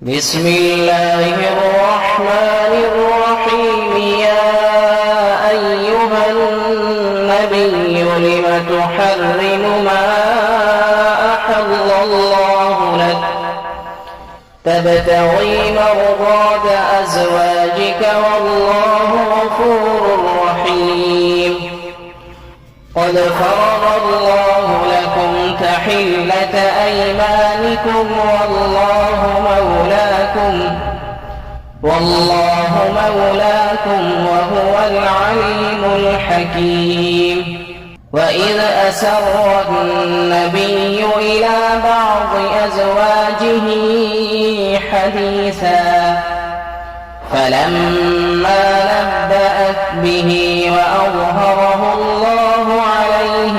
بسم الله الرحمن الرحيم. يا أيها النبي لم تحرم ما أحل الله لك تبتغي مرضات أزواجك والله غفور رحيم. قد فرض الله لكم تحلة أيمانكم والله مولاكم وهو العليم الحكيم. وإذ أسر النبي إلى بعض أزواجه حديثا فلما نبأت به وأظهره الله عليه